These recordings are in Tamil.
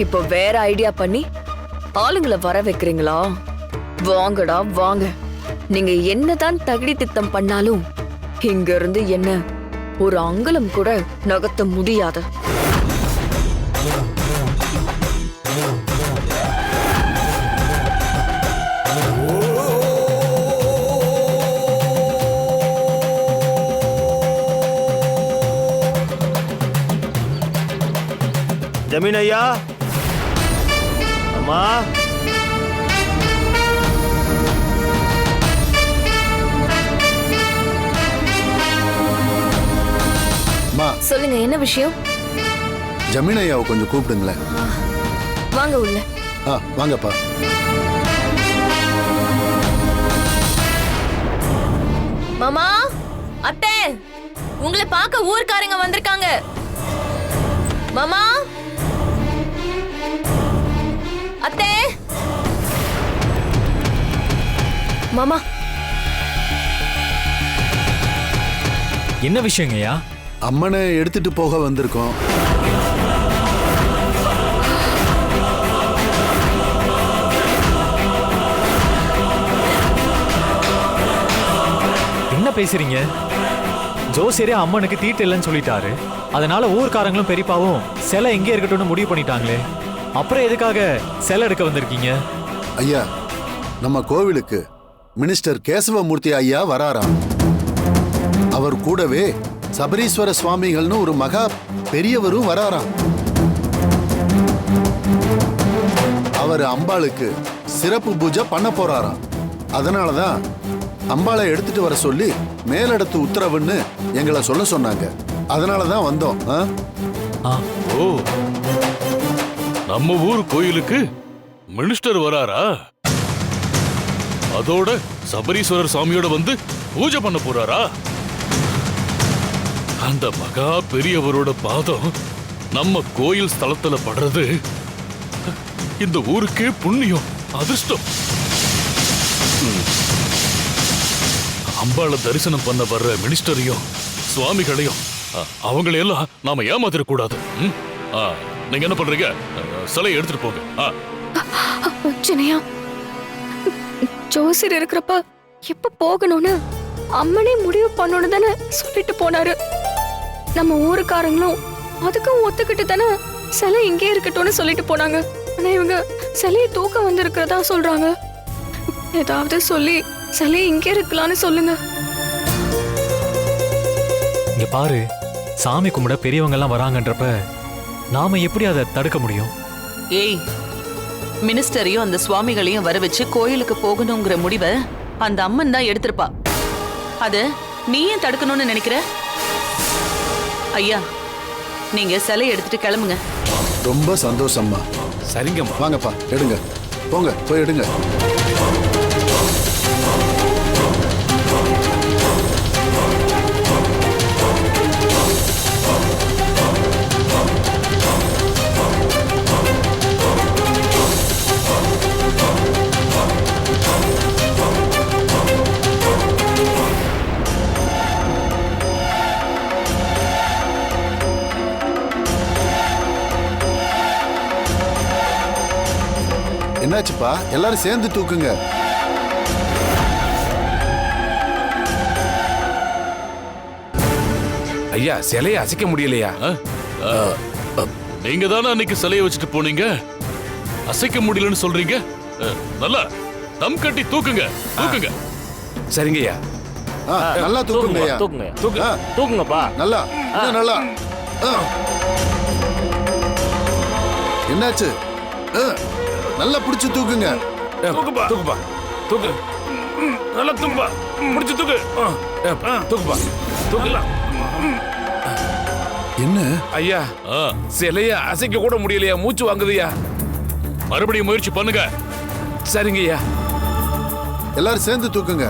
இப்போ வேற ஐடியா பண்ணி ஆளுங்களை வர வைக்கிறீங்களா? வாங்கடா வாங்க. நீங்க என்னதான் தகுதி திட்டம் பண்ணாலும் இங்க இருந்து என்ன ஒரு அங்குலம் கூட நகர்த்த முடியாது. ஜமீன் ஐயா, அம்மா, சொல்லுங்க, என்ன விஷயம்? ஜமீன் ஐயாவை கொஞ்சம் கூப்பிடுங்களேன். வாங்க உள்ள. வாங்கப்பா. மாமா, அத்தை, உங்களை பார்க்க ஊர்க்காரங்க வந்திருக்காங்க. மாமா, அத்தை, மாமா. என்ன விஷயங்கய்யா? அம்மனை எடுத்துட்டு போக வந்திருக்கோம். என்ன பேசுறீங்க? ஜோசியரே அம்மனுக்கு தீட்டு இல்லைன்னு சொல்லிட்டாரு. அதனால ஊர்க்காரங்களும் பெரியப்பாவும் சிலை எங்கே இருக்கட்டும்னு முடிவு பண்ணிட்டாங்களே. அப்புறம் எதுக்காக சிலை எடுக்க வந்திருக்கீங்க? ஐயா, நம்ம கோவிலுக்கு மினிஸ்டர் கேசவமூர்த்தி ஐயா வராராம். அவர் கூடவே சபரீஸ்வர சுவாமிகள்னு ஒரு மகா பெரியவரும் வராராம். அவர் அம்பாளுக்கு சிறப்பு பூஜை பண்ண போறாராம். அதனாலதான் அம்பாளை எடுத்துட்டு வர சொல்லி மேலிடத்து உத்தரவுன்னு எங்களை சொல்ல சொன்னாங்க. அதனாலதான் வந்தோம். ஓ, நம்ம ஊர் கோயிலுக்கு மினிஸ்டர் வராரா? அதோட சபரீஸ்வரர் சாமியோட வந்து பூஜை பண்ண போறாரா? அந்த மகா பெரியவரோட பாதம் நம்ம கோயில் ஸ்தலத்துல படுறது இந்த ஊருக்கே புண்ணியம், அதிர்ஷ்டம். அம்பாளை தரிசனம் பண்ண வர்ற மினிஸ்டரையும் சுவாமிகளையும் அவங்களையெல்லாம் நாம ஏமாத்திர கூடாது. நீங்க என்ன பண்றீங்க? சிலையை எடுத்துட்டு போங்க. ஜோசியர் இருக்கிறப்ப எப்ப போகணும்னு அம்மனே முடிவு பண்ணணும் தானே சொல்லிட்டு போனாரு. நம்ம ஊருக்காரங்களும் அதுக்கும் ஒத்துக்கிட்டு தானே சிலை இங்கே இருக்கட்டும்னு சொல்லிட்டு போனாங்க. ஆனா இவங்க சிலையை தூக்க வந்திருக்கிறதா சொல்றாங்க. ஏதாவது சொல்லி சிலையை இங்கே இருக்கலாம்னு சொல்லுங்க. இங்க பாரு, சாமி கும்பிட பெரியவங்க எல்லாம் வராங்கன்றப்ப நாம எப்படி அதை தடுக்க முடியும்? ஏய், மினிஸ்டரையும் அந்த சுவாமிகளையும் வர வச்சு கோயிலுக்கு போகணுங்கிற முடிவை அந்த அம்மன் தான் எடுத்திருப்பா. அத நீ ஏன் தடுக்கணும்னு நினைக்கிற? ஐயா, நீங்க சிலை எடுத்துட்டு கிளம்புங்க. ரொம்ப சந்தோஷம்மா. சரிங்கம்மா, வாங்கப்பா, எடுங்க. போங்க, போய் எடுங்க. என்னாச்சுப்பா? எல்லாரும் சேர்ந்து தூக்குங்க. ஐயா, சிலையை அசைக்க முடியலையா? நீங்க தானே அன்னைக்கு சிலையை வச்சுட்டு போனீங்க. அசைக்க முடியலன்னு சொல்றீங்க. நல்லா தம் கட்டி தூக்குங்க, தூக்குங்க. சரிங்கய்யா. நல்லா தூக்குங்க. தூக்குங்கப்பா. நல்லா, நல்லா. என்னாச்சு? நல்லா பிடிச்சு தூக்குங்க. தூக்குப்பா, தூக்குப்பா, தூக்கு. நல்லா தூக்குப்பா, பிடிச்சு தூக்கு. தூக்குப்பா, தூக்கலாம். என்ன ஐயா, சிலைய அசைக்க கூட முடியலையா? மூச்சு வாங்குதுயா. மறுபடியும் முயற்சி பண்ணுங்க. சரிங்கய்யா. எல்லாரும் சேர்ந்து தூக்குங்க.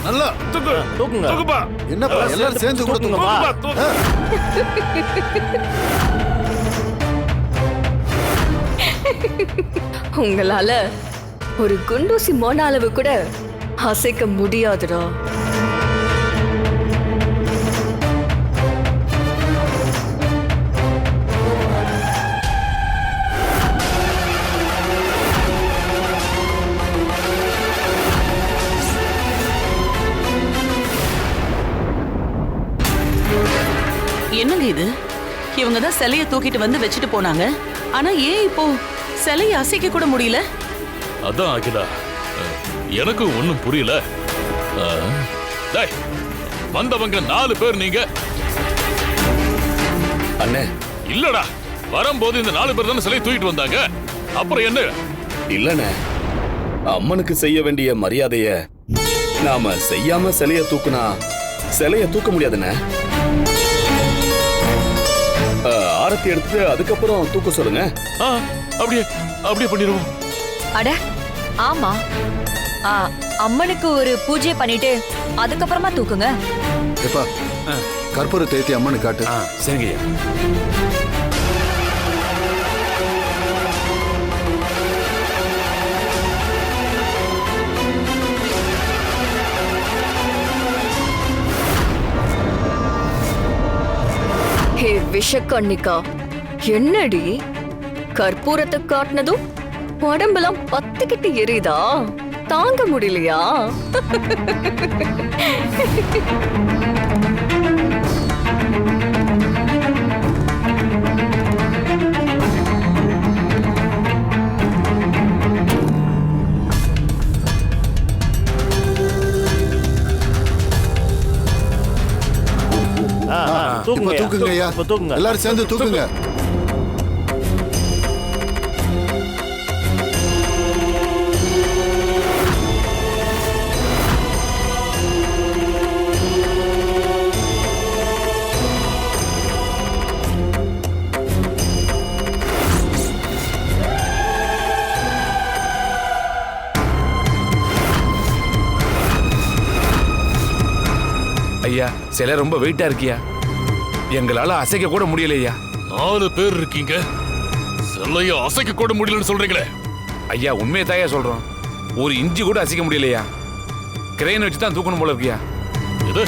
நல்லா தூக்குங்க. தூக்குப்பா. என்னப்பா எல்லாரும் சேர்ந்து கொடுத்துங்கப்பா. உங்களால ஒரு குண்டூசி மோன அளவு கூட அசைக்க முடியாதுடா. என்னங்க இது? இவங்க தான் சிலைய தூக்கிட்டு வந்து வச்சுட்டு போனாங்க. ஆனா ஏன் இப்போ சிலைய அசைக்க கூட முடியல? அதான் அகிலா, எனக்கும் ஒண்ணும் புரியல. டேய், வந்தவங்க 4 பேர் நீங்க. அண்ணே இல்லடா, வரும்போது இந்த 4 பேர் தானே சிலையை தூக்கிட்டு வந்தாங்க. அப்புறம் என்ன? இல்லண்ணே, அம்மனுக்கு செய்ய வேண்டிய மரியாதைய நாம செய்யாம சிலைய தூக்குனா சிலைய தூக்க முடியாதுண்ணே. ஆரத்தி எடுத்துட்டு அதுக்கப்புறம் தூக்க சொல்லுங்க. அப்படியே அப்படியே பண்ணிடுவோம். அட ஆமா, அம்மனுக்கு ஒரு பூஜை பண்ணிட்டு அதுக்கப்புறமா தூக்குங்க. எப்பா கற்பூர தேத்தி அம்மனு காட்டு. சரிங்கய்யா. ஹே விஷக்கண்ணிக்கா, என்னடி கற்பூரத்தை காட்டினதும் உடம்பெல்லாம் பத்துக்கிட்டு எரியுதா? தாங்க முடியலையா? இப்ப தூக்குங்க ஐயா, தூக்குங்க. எல்லாரும் சேர்ந்து தூக்குங்க. ஐயா, சிலை ரொம்ப வெயிட்டா இருக்கியா, எங்களால அசைக்க கூட முடியலையா. 4 பேர் இருக்கீங்க, சிலைய அசைக்க கூட முடியலன்னு சொல்றீங்களே. ஐயா, உண்மையை தாயா சொல்றோம். ஒரு இன்ச்சு கூட அசைக்க முடியலையா. கிரெயின் வச்சு தான் தூக்கணும் போல இருக்கியா. எது?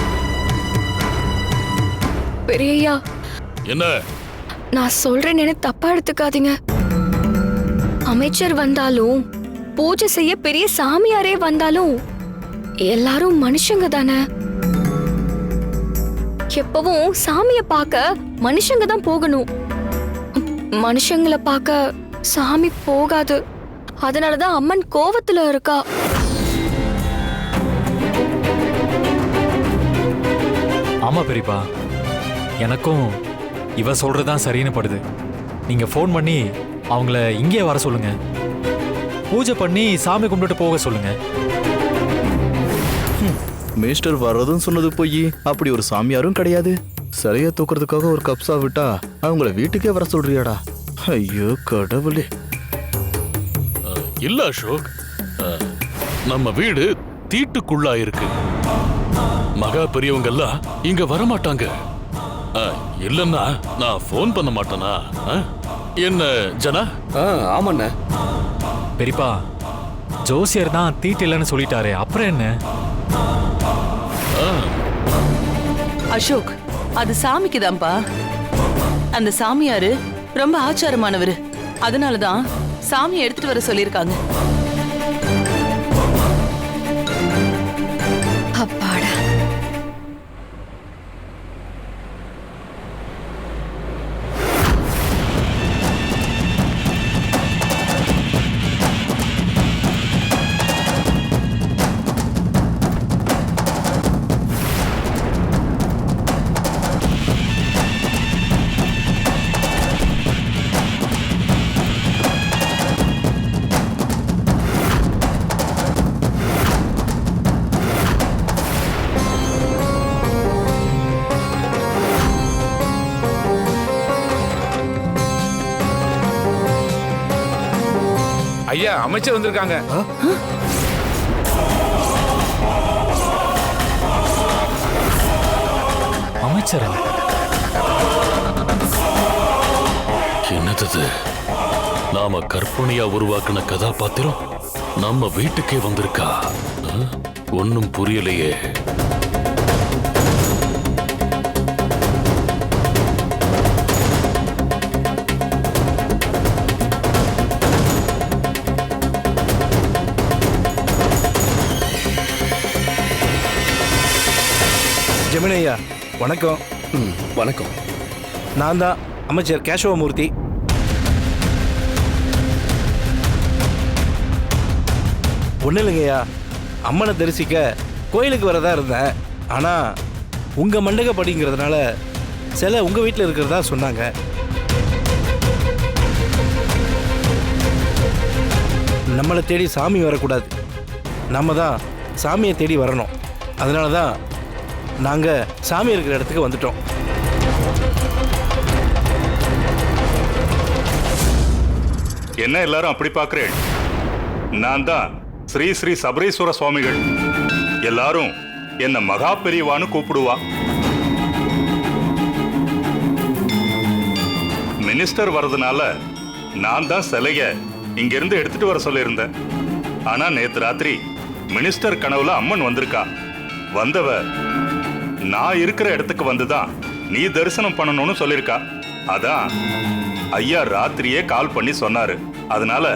பெரியய்யா, என்ன? நான் சொல்றேன்னு தப்பா எடுத்துக்காதீங்க. அமைச்சர் வந்தாலும் பூஜை செய்ய பெரிய சாமியாரே வந்தாலும் எல்லாரும் மனுஷங்க தானே. எப்பவும் சாமிய பார்க்க மனுஷங்க தான் போகணும், மனுஷங்களை பார்க்க சாமி போகாது. அதனாலதான் அம்மன் கோவத்துல இருக்கா. ஆமா பெரியப்பா, எனக்கும் இவ சொல்றதுதான் சரின்னு படுது. நீங்க ஃபோன் பண்ணி அவங்கள இங்கே வர சொல்லுங்க, பூஜை பண்ணி சாமி கும்பிட்டு போக சொல்லுங்க. மினிஸ்டர் வர்றதும் சொன்னது போய் அப்படி ஒரு சாமியாரும் கிடையாது. சிலைய தூக்குறதுக்காக ஒரு கப்சா விட்டா அவங்கள வீட்டுக்கே வர சொல்றியாடா? ஐயோ கடவுளே. இல்ல அசோக், நம்ம வீடு தீட்டுக்குள்ளா இருக்கு. மகா பெரியவங்க எல்லாம் இங்க வரமாட்டாங்க. இல்லன்னா நான் போன் பண்ண மாட்டேனா? என்ன ஜனா? ஆமாண்ணே. பெரியப்பா, ஜோசியர் தான் தீட்டு இல்லைன்னு சொல்லிட்டாரே, அப்புறம் என்ன? அசோக், அது சாமிக்கு தான்ப்பா. அந்த சாமியாரு ரொம்ப ஆச்சாரமானவர். அதனாலதான் சாமியை எடுத்துட்டு வர சொல்லியிருக்காங்க. அப்பாடா. ஐயா, அமைச்சர் வந்திருக்காங்க. அமைச்சரா? என்னது? நாம கற்பனையா உருவாக்கின கதாபாத்திரம் நம்ம வீட்டுக்கே வந்திருக்கா? ஒன்னும் புரியலையே. ஜெமினையா வணக்கம். வணக்கம். நான் தான் அமைச்சர் கேசவமூர்த்தி. ஒன்றும் இல்லைங்கய்யா, அம்மனை தரிசிக்க கோயிலுக்கு வரதா இருந்தேன். ஆனால் உங்கள் மண்டகப்படிங்கிறதுனால சிலை உங்கள் வீட்டில் இருக்கிறதா சொன்னாங்க. நம்மளை தேடி சாமி வரக்கூடாது, நம்ம தான் சாமியை தேடி வரணும். அதனால தான் நாங்கள் சாமி இருக்கிற இடத்துக்கு வந்துட்டோம். என்ன எல்லாரும் அப்படி பார்க்கிறேன்? நான் தான் ஸ்ரீ ஸ்ரீ சபரீஸ்வர சுவாமிகள். எல்லாரும் என்ன மகா பெரியவான்னு கூப்பிடுவா. மினிஸ்டர் வர்றதுனால நான் தான் சிலைய இங்கிருந்து எடுத்துட்டு வர சொல்லியிருந்தேன். ஆனா நேத்து ராத்திரி மினிஸ்டர் கனவுல அம்மன் வந்திருக்கா. வந்தவ நான் இருக்கிற இடத்துக்கு வந்துதான் நீ தரிசனம் பண்ணணும்னு சொல்லிருக்கா. அதான் ஐயா ராத்திரியே கால் பண்ணி சொன்னாரு. அதனால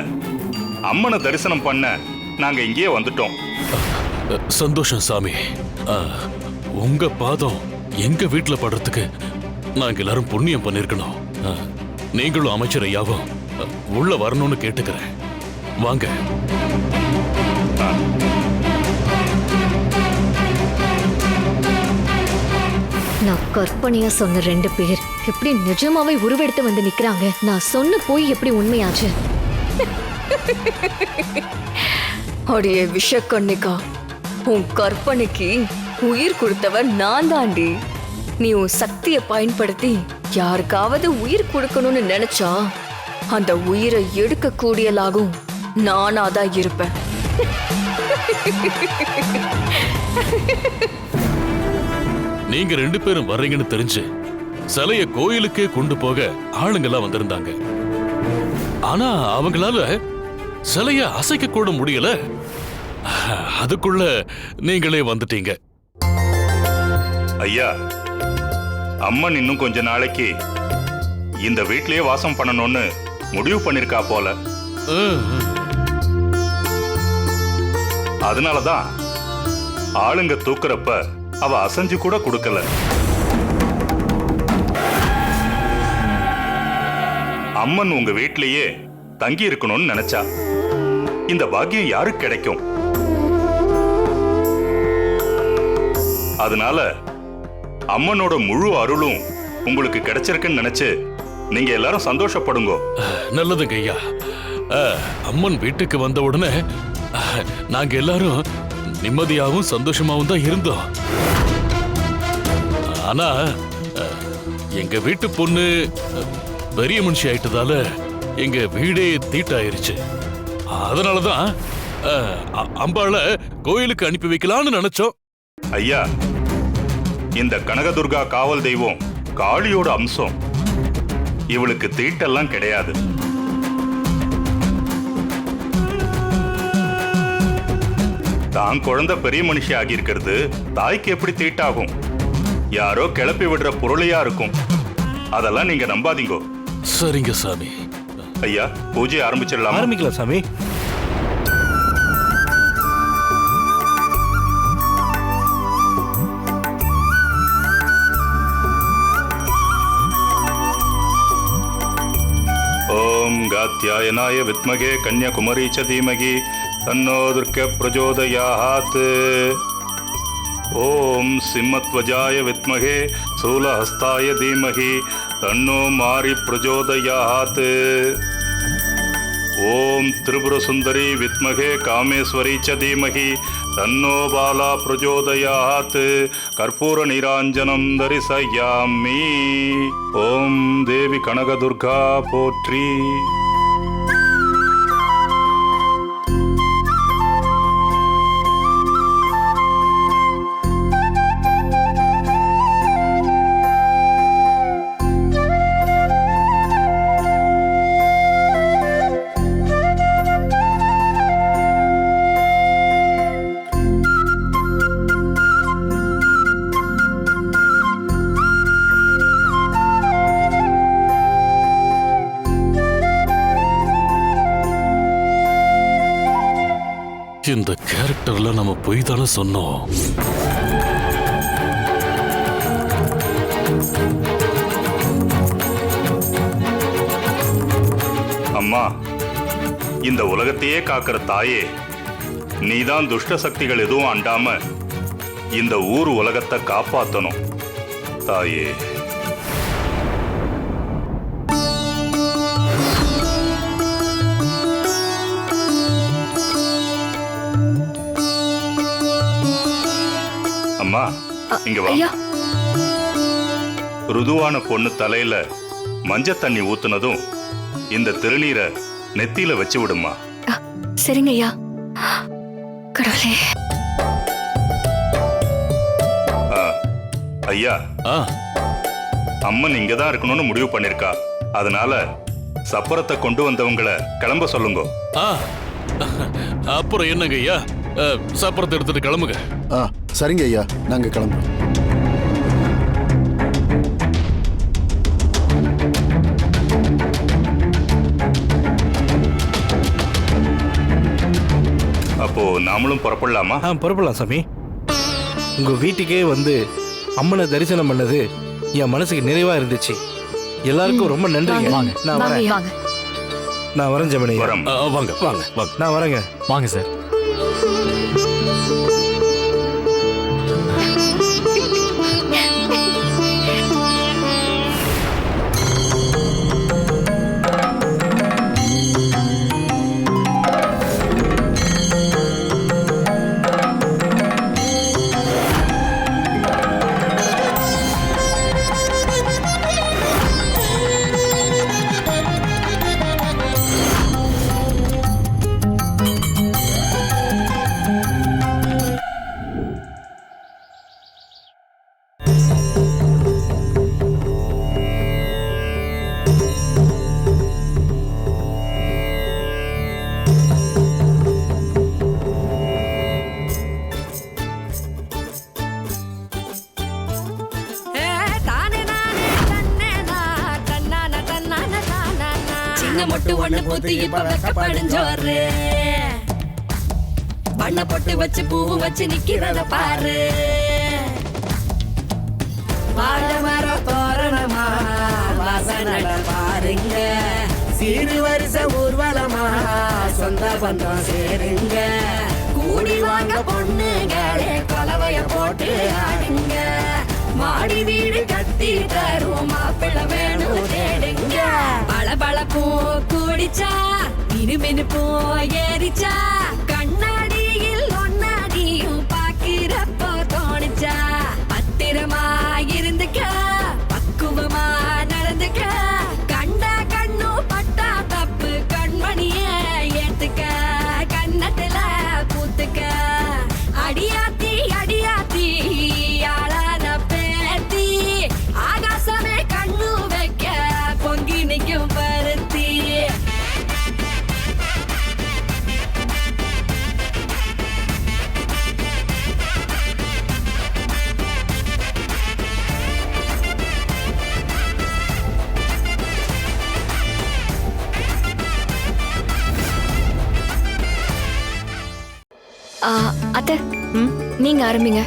அம்மனை தரிசனம் பண்ண நாங்க இங்கேயே வந்துட்டோம். சந்தோஷம் சாமி. உங்க பாதம் எங்க வீட்டுல படுறதுக்கு நாங்க எல்லாரும் புண்ணியம் பண்ணிருக்கணும். நீங்களும் அமைச்சர் ஐயாவும் உள்ள வரணும்னு கேட்டுக்கிறேன். வாங்க. நான் கற்பனையா சொன்ன 2 பேர் எப்படி நிஜமாவே உருவெடுத்து வந்து நிக்கிறாங்க. நான் சொன்ன போய் எப்படி உண்மையாச்சு? அடியே விஷக்கண்ணிக்கா, உன் கற்பனைக்கு உயிர் கொடுத்தவர் நான் தாண்டி. நீ உன் சக்தியை பயன்படுத்தி யாருக்காவது உயிர் கொடுக்கணும்னு நினைச்சா அந்த உயிரை எடுக்கக்கூடியலாகும் நானாதான் இருப்பேன். நீங்க 2 பேரும் வர்றீங்கன்னு தெரிஞ்சு சிலைய கோயிலுக்கே கொண்டு போக ஆளுங்கெல்லாம் வந்திருந்தாங்க. ஆனா அவங்களால சிலைய அசைக்க கூட முடியல. அதுக்குள்ள நீங்களே வந்துட்டீங்க. ஐயா, அம்மன் இன்னும் கொஞ்ச நாளைக்கு இந்த வீட்லயே வாசம் பண்ணணும்னு முடிவு பண்ணிருக்கா போல. அதனாலதான் ஆளுங்க தூக்குறப்ப அவ அசைஞ்சு கூட கொடுக்கல. அம்மன் உங்க வீட்லயே தங்கி இருக்கணும்னு நினைச்சா இந்த பாக்கியம் யாருக்கு கிடைக்கும்? அதனால அம்மனோட முழு அருளும் உங்களுக்கு கிடைச்சிருக்குன்னு நினைச்சு நீங்க எல்லாரும் சந்தோஷப்படுங்க. நல்லதுங்க ஐயா. அம்மன் வீட்டுக்கு வந்த உடனே நாங்க எல்லாரும் நிம்மதியாவும் சந்தோஷமாவும் தான் இருந்தோம். ஆனா எங்க வீட்டு பொண்ணு பெரிய மனுஷி ஆயிட்டதால எங்க வீடே தீட்டாயிருச்சு. அதனாலதான் அம்பாளை கோயிலுக்கு அனுப்பி வைக்கலாம்னு நினைச்சோம். ஐயா, இந்த கனகதுர்கா காவல் தெய்வம் காளியோட அம்சம். இவளுக்கு தீட்டெல்லாம் கிடையாது. தான் குழந்தை பெரிய மனுஷி ஆகியிருக்கிறது தாய்க்கு எப்படி தீட்டாகும்? யாரோ கிளப்பி விடுற பொருளையா இருக்கும். அதெல்லாம் நீங்க நம்பாதீங்க. சரிங்க சாமி. ஐயா, பூஜை ஆரம்பிச்சிடலாம். ஆரம்பிக்கலாம் சாமி. ஓம் காத்யாயனாய வித்மகே கன்யாகுமரி ச தீமகி தன்னோ துர்க்க பிரச்சோதயாத். ஓம் சிம்மத்வஜாய வித்மகே சூலஹஸ்தாய தீமகி தன்னோ மாரி பிரச்சோதயாத். ஓம் திரிபுர சுந்தரி வித்மகே காமேஸ்வரி ச தீமகி தன்னோ பாலா பிரச்சோதயாத். கற்பூர நீராஞ்சனம் தரிசயாமி. ஓம் தேவி கனகதுர்கா போற்றி. அந்த கேரக்டர்ல நம்ம போய் தானே சொன்னோம். அம்மா, இந்த உலகத்தையே காக்கிற தாயே, நீதான் துஷ்ட சக்திகள் எதுவும் அண்டாம இந்த ஊர் உலகத்தை காப்பாத்தணும் தாயே. அம்மா, இங்க வா. ருதுவான பொண்ணு தலையில மஞ்சள் தண்ணி ஊத்துனதும் இந்த திருநீரை நெத்தியில வச்சு விடுமா. சரிங்க ஐயா. கடவுளே. ஐயா, அம்மன் இங்கதான் இருக்கணும்னு முடிவு பண்ணிருக்கா. அதனால சப்பரத்தை கொண்டு வந்தவங்களை கிளம்ப சொல்லுங்க. அப்புறம் என்னங்க ஐயா, சப்பரத்தை எடுத்துட்டு கிளம்புங்க. சரிங்க ஐயா, நாங்க கிளம்புறோம். அப்போ நாமளும் புறப்படலாமா? புறப்படலாம் சாமி. உங்க வீட்டுக்கே வந்து அம்மனை தரிசனம் பண்ணது என் மனசுக்கு நிறைவா இருந்துச்சு. எல்லாருக்கும் ரொம்ப நன்றிங்க. நான் வரேன். நான் வரேன் ஜெமினி. வாங்க வாங்க வாங்க. நான் வரேங்க. வாங்க சார். மொட்டு ஒண்ணு பூத்து இப்ப வெக்கப்படுஞ்சோறு பண்ண பொட்டு வச்சு பூ வச்சு நிக்கிறத பாரு. வாழை மரம் தோரணமா வாசனை பாருங்க, சீரு வரிசை ஊர்வலமா சொந்த பந்தம் சேருங்க. கூடி வாங்க பொண்ணுங்களே கொலவைய போட்டு ஆடுங்க. மாடி வீடு கட்டி தரும் மாப்பிள்ளை வேணும் தேடுங்க. பளபளப்பும் கூடிச்சா மினுமினுப்பும் ஏறிச்சா கண்ணாடியில் ஒன்னாடியும் பாக்கிறப்போ தோணிச்சா. பத்திரமா இருந்துக்க பக்குவமா நடந்துக்க, கண்டா கண்ணும் பட்டா தப்பு கண்மணிய ஏத்துக்க, கண்ணத்துல பூத்துக்க. அடியாத்தி அடியாத்தி ஆளான பேத்தி ஆகாசமே கண்ணு வைக்க பொங்கி நிற்கும் பருத்தி. அத்தை, நீங்க ஆரம்பிங்க.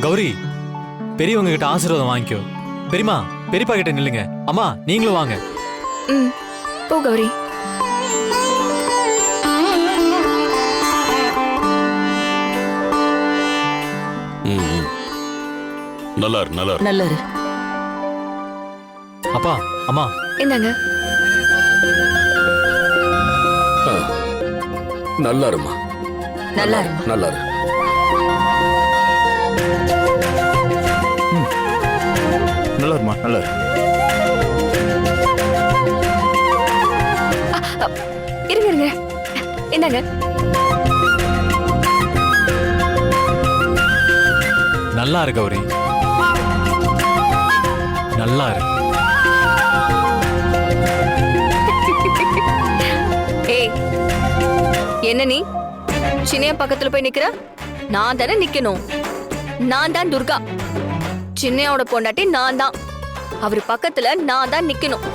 கௌரி, பெரியவங்க கிட்ட ஆசீர்வாதம் வாங்கிக்கோ. பெரியமா, பெரியப்பா கிட்ட நில்லுங்க. அம்மா, நீங்களும் வாங்க. ம், போ கௌரி. நல்லாரு நல்லாரு நல்லாரு. அப்பா, அம்மா, இந்தாங்க. நல்லாருமா, நல்லாரு. நல்லாரு. நல்லாருமா, நல்லாரு. இருங்க இருங்க, இந்தாங்க. நல்லா இரு கௌரி, நல்லா இரு. ஏய், என்ன நீ சின்னையா பக்கத்துல போய் நிக்கிற? நான் தானே நிக்கணும். நான் தான் துர்கா, சின்னையோட பொண்டாட்டி நான் தான். அவர் பக்கத்துல நான் தான் நிக்கணும்.